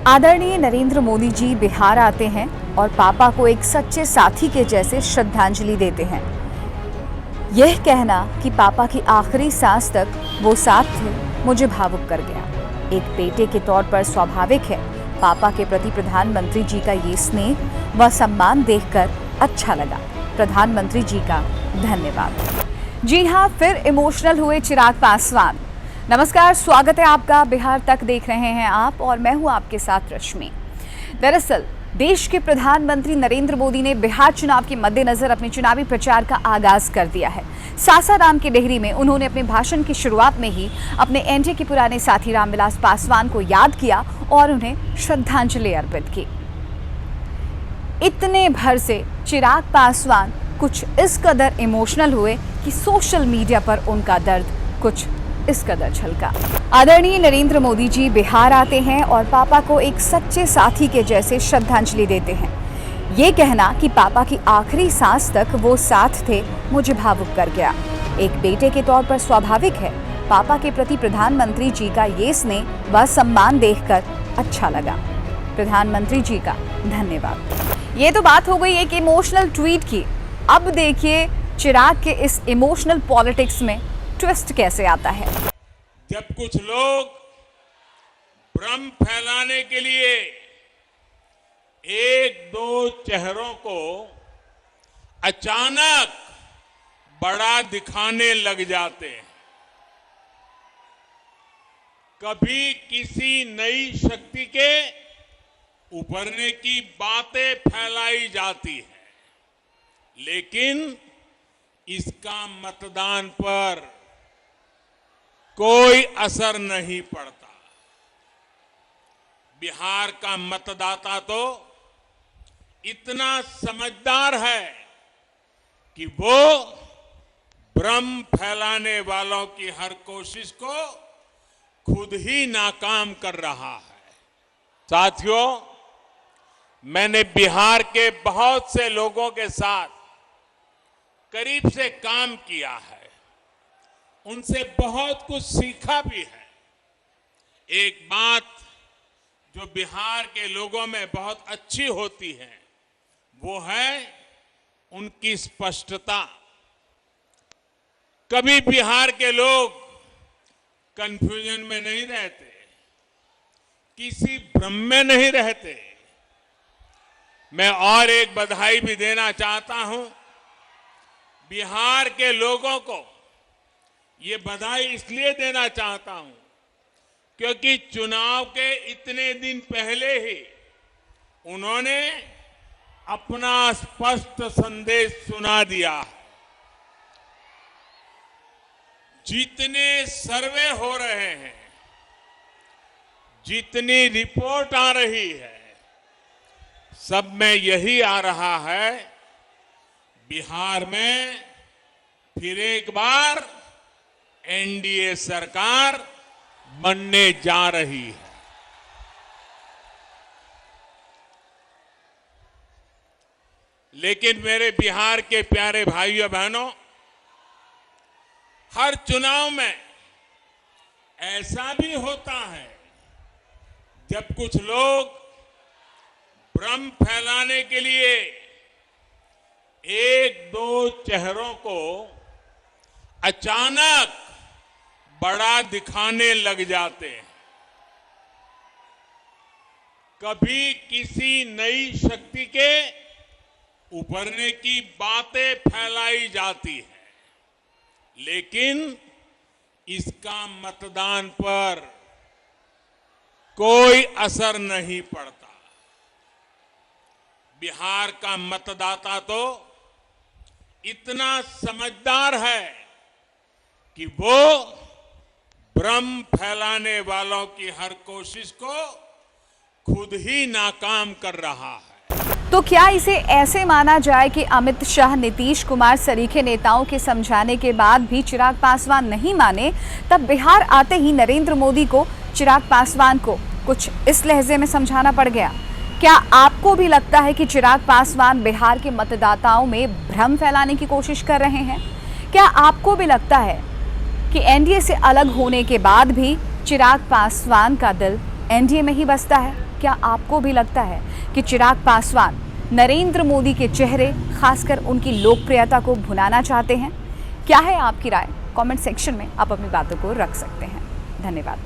आदरणीय नरेंद्र मोदी जी बिहार आते हैं और पापा को एक सच्चे साथी के जैसे श्रद्धांजलि देते हैं। यह कहना कि पापा की आखिरी सांस तक वो साथ थे, मुझे भावुक कर गया। एक बेटे के तौर पर स्वाभाविक है, पापा के प्रति प्रधानमंत्री जी का ये स्नेह व सम्मान देखकर अच्छा लगा। प्रधानमंत्री जी का धन्यवाद। जी हाँ, फिर इमोशनल हुए चिराग पासवान। नमस्कार, स्वागत है आपका। बिहार तक देख रहे हैं आप और मैं हूं आपके साथ रश्मि। दरअसल देश के प्रधानमंत्री नरेंद्र मोदी ने बिहार चुनाव के मद्देनजर अपने चुनावी प्रचार का आगाज कर दिया है। सासाराम के डेहरी में उन्होंने अपने भाषण की शुरुआत में ही अपने एनडीए के पुराने साथी रामविलास पासवान को याद किया और उन्हें श्रद्धांजलि अर्पित की। इतने भर से चिराग पासवान कुछ इस कदर इमोशनल हुए कि सोशल मीडिया पर उनका दर्द कुछ इस कदर छलका। आदरणीय नरेंद्र मोदी जी बिहार आते हैं और पापा को एक सच्चे साथी के जैसे श्रद्धांजलि देते हैं। ये कहना कि पापा की आखिरी सांस तक वो साथ थे, मुझे भावुक कर गया। एक बेटे के तौर पर स्वाभाविक है, पापा के प्रति प्रधानमंत्री जी का ये स्नेह व सम्मान देखकर अच्छा लगा। प्रधानमंत्री जी का धन्यवाद। ये तो बात हो गई एक इमोशनल ट्वीट की। अब देखिए चिराग के इस इमोशनल पॉलिटिक्स में ट्विस्ट कैसे आता है। जब कुछ लोग भ्रम फैलाने के लिए एक दो चेहरों को अचानक बड़ा दिखाने लग जाते हैं, कभी किसी नई शक्ति के उभरने की बातें फैलाई जाती है, लेकिन इसका मतदान पर कोई असर नहीं पड़ता। बिहार का मतदाता तो इतना समझदार है कि वो भ्रम फैलाने वालों की हर कोशिश को खुद ही नाकाम कर रहा है। साथियों, मैंने बिहार के बहुत से लोगों के साथ करीब से काम किया है, उनसे बहुत कुछ सीखा भी है। एक बात जो बिहार के लोगों में बहुत अच्छी होती है, वो है उनकी स्पष्टता। कभी बिहार के लोग कंफ्यूजन में नहीं रहते, किसी भ्रम में नहीं रहते। मैं और एक बधाई भी देना चाहता हूं बिहार के लोगों को। ये बधाई इसलिए देना चाहता हूं क्योंकि चुनाव के इतने दिन पहले ही उन्होंने अपना स्पष्ट संदेश सुना दिया। जितने सर्वे हो रहे हैं, जितनी रिपोर्ट आ रही है, सब में यही आ रहा है, बिहार में फिर एक बार एनडीए सरकार बनने जा रही है। लेकिन मेरे बिहार के प्यारे भाइयों बहनों, हर चुनाव में ऐसा भी होता है जब कुछ लोग भ्रम फैलाने के लिए एक दो चेहरों को अचानक बड़ा दिखाने लग जाते हैं। कभी किसी नई शक्ति के उभरने की बातें फैलाई जाती है, लेकिन इसका मतदान पर कोई असर नहीं पड़ता। बिहार का मतदाता तो इतना समझदार है कि वो भ्रम फैलाने वालों की हर कोशिश को खुद ही नाकाम कर रहा है। तो क्या इसे ऐसे माना जाए कि अमित शाह, नीतीश कुमार सरीखे नेताओं के समझाने के बाद भी चिराग पासवान नहीं माने, तब बिहार आते ही नरेंद्र मोदी को चिराग पासवान को कुछ इस लहजे में समझाना पड़ गया? क्या आपको भी लगता है कि चिराग पासवान बिहार के मतदाताओं में भ्रम फैलाने की कोशिश कर रहे हैं? क्या आपको भी लगता है कि एनडीए से अलग होने के बाद भी चिराग पासवान का दिल एनडीए में ही बसता है? क्या आपको भी लगता है कि चिराग पासवान नरेंद्र मोदी के चेहरे, खासकर उनकी लोकप्रियता को भुनाना चाहते हैं? क्या है आपकी राय? कमेंट सेक्शन में आप अपनी बातों को रख सकते हैं। धन्यवाद।